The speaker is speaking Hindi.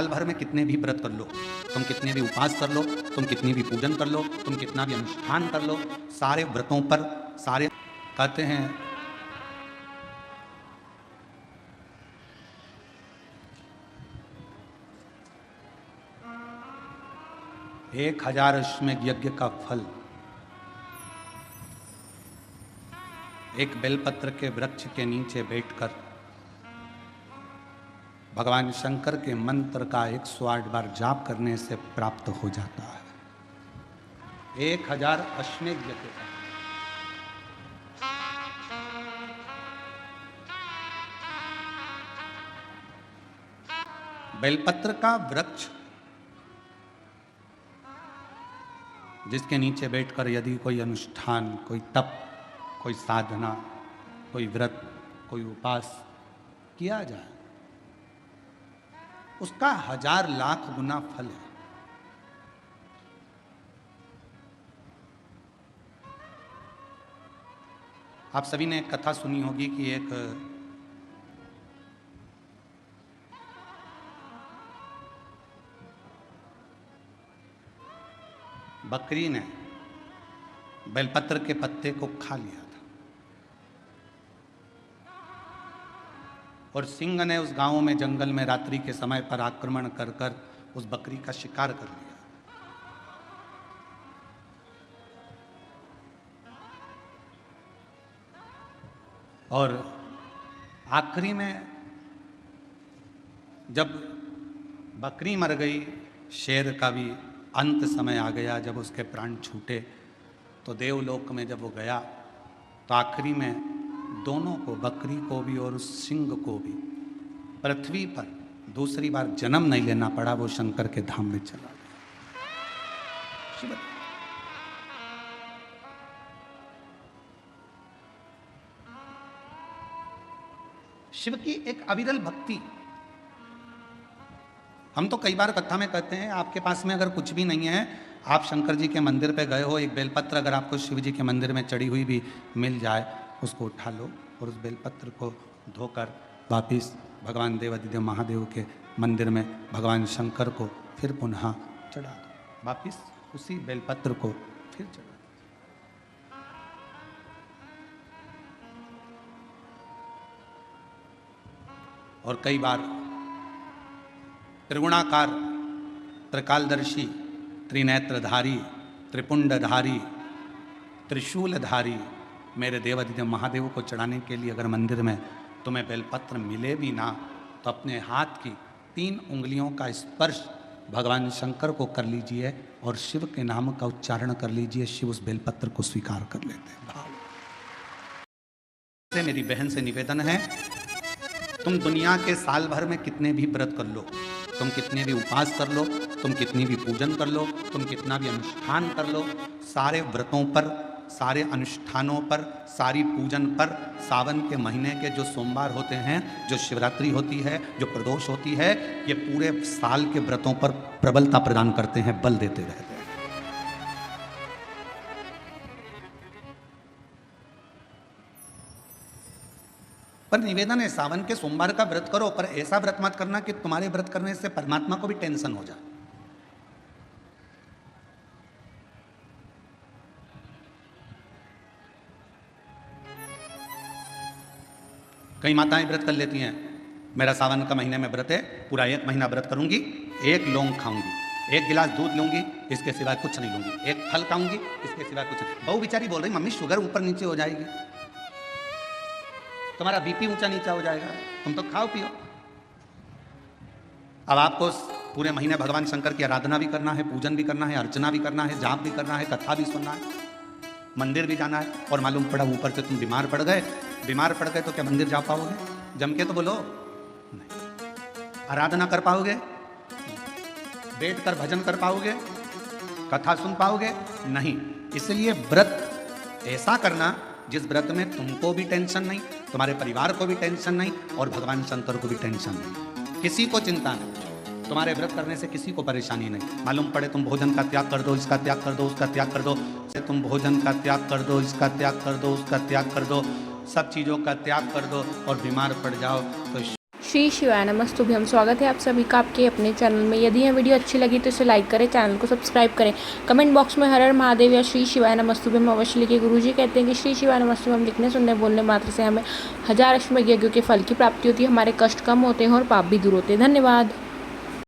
भर में कितने भी व्रत कर लो, तुम कितने भी उपवास कर लो, तुम कितनी भी पूजन कर लो, तुम कितना भी अनुष्ठान कर लो, सारे व्रतों पर सारे कहते हैं एक 1000 अश्वमेध यज्ञ का फल एक बेलपत्र के वृक्ष के नीचे बैठकर भगवान शंकर के मंत्र का 108 बार जाप करने से प्राप्त हो जाता है। 1000 अश्वमेध यज्ञ का बेलपत्र का वृक्ष जिसके नीचे बैठकर यदि कोई अनुष्ठान, कोई तप, कोई साधना, कोई व्रत, कोई उपास किया जाए, उसका 1000 लाख गुना फल है। आप सभी ने कथा सुनी होगी कि एक बकरी ने बेलपत्र के पत्ते को खा लिया था और सिंह ने उस गांव में जंगल में रात्रि के समय पर आक्रमण कर कर उस बकरी का शिकार कर लिया। और आखिरी में जब बकरी मर गई, शेर का भी अंत समय आ गया, जब उसके प्राण छूटे तो देवलोक में जब वो गया तो आखिरी में दोनों को, बकरी को भी और उस सिंह को भी, पृथ्वी पर दूसरी बार जन्म नहीं लेना पड़ा, वो शंकर के धाम में चला गया। शिव की एक अविरल भक्ति। हम तो कई बार कथा में कहते हैं, आपके पास में अगर कुछ भी नहीं है, आप शंकर जी के मंदिर पे गए हो, एक बेलपत्र अगर आपको शिव जी के मंदिर में चढ़ी हुई भी मिल जाए, उसको उठा लो और उस बेलपत्र को धोकर वापिस भगवान देवादिदेव महादेव के मंदिर में भगवान शंकर को फिर पुनः चढ़ा दो, वापिस उसी बेलपत्र को फिर चढ़ा दो। और कई बार त्रिगुणाकार, त्रिकालदर्शी, त्रिनेत्रधारी, त्रिपुंडधारी, त्रिशूलधारी मेरे देवादिदेव महादेव को चढ़ाने के लिए अगर मंदिर में तुम्हें बेलपत्र मिले भी ना, तो अपने हाथ की 3 उंगलियों का स्पर्श भगवान शंकर को कर लीजिए और शिव के नाम का उच्चारण कर लीजिए। शिव उस बेलपत्र को स्वीकार कर लेते हैं। भाव से मेरी बहन से निवेदन है, तुम दुनिया के साल भर में कितने भी व्रत कर लो, तुम कितने भी उपवास कर लो, तुम कितनी भी पूजन कर लो, तुम कितना भी अनुष्ठान कर लो, सारे व्रतों पर, सारे अनुष्ठानों पर, सारी पूजन पर, सावन के महीने के जो सोमवार होते हैं, जो शिवरात्रि होती है, जो प्रदोष होती है, ये पूरे साल के व्रतों पर प्रबलता प्रदान करते हैं, बल देते रहते हैं। पर निवेदन है, सावन के सोमवार का व्रत करो, पर ऐसा व्रत मत करना कि तुम्हारे व्रत करने से परमात्मा को भी टेंशन हो जाए। कई माताएं व्रत कर लेती हैं, मेरा सावन का महीने में व्रत है, पूरा 1 महीना व्रत करूंगी, 1 लौंग खाऊंगी, 1 गिलास दूध लूंगी, इसके सिवाय कुछ नहीं लूंगी, 1 फल खाऊंगी, इसके सिवाय कुछ नहीं। बहू बेचारी बोल रही, मम्मी शुगर ऊपर नीचे हो जाएगी, तुम्हारा बीपी ऊंचा नीचा हो जाएगा, तुम तो खाओ पियो। अब आपको पूरे महीने भगवान शंकर की आराधना भी करना है, पूजन भी करना है, अर्चना भी करना है, जाप भी करना है, कथा भी सुनना है, मंदिर भी जाना है, और मालूम पड़ा ऊपर से तुम बीमार पड़ गए। बीमार पड़ गए तो क्या मंदिर जा पाओगे? जम के तो बोलो नहीं। आराधना कर पाओगे? बैठ कर भजन कर पाओगे? कथा सुन पाओगे? नहीं। इसलिए व्रत ऐसा करना जिस व्रत में तुमको भी टेंशन नहीं, तुम्हारे परिवार को भी टेंशन नहीं, और भगवान शंकर को भी टेंशन नहीं, किसी को चिंता नहीं। तुम्हारे व्रत करने से किसी को परेशानी नहीं। मालूम पड़े तुम भोजन का त्याग कर दो, इसका त्याग कर दो, उसका त्याग कर दो, तुम भोजन का त्याग कर दो, इसका त्याग कर दो, उसका त्याग कर दो, सब चीज़ों का त्याग कर दो और बीमार पड़ जाओ तो श्री शिवाय नमस्तुभ्यम। स्वागत है आप सभी का आपके अपने चैनल में। यदि यह वीडियो अच्छी लगी तो इसे लाइक करें, चैनल को सब्सक्राइब करें। कमेंट बॉक्स में हर हर महादेव या श्री शिवाय नमस्तुभ्यम अवश्य लिखिए। गुरुजी कहते हैं कि श्री शिवाय नमस्तुभ्यम लिखने, सुनने, बोलने मात्र से हमें 1000 अश्वमेघ यज्ञों के फल की प्राप्ति होती है, हमारे कष्ट कम होते हैं और पाप भी दूर होते हैं। धन्यवाद।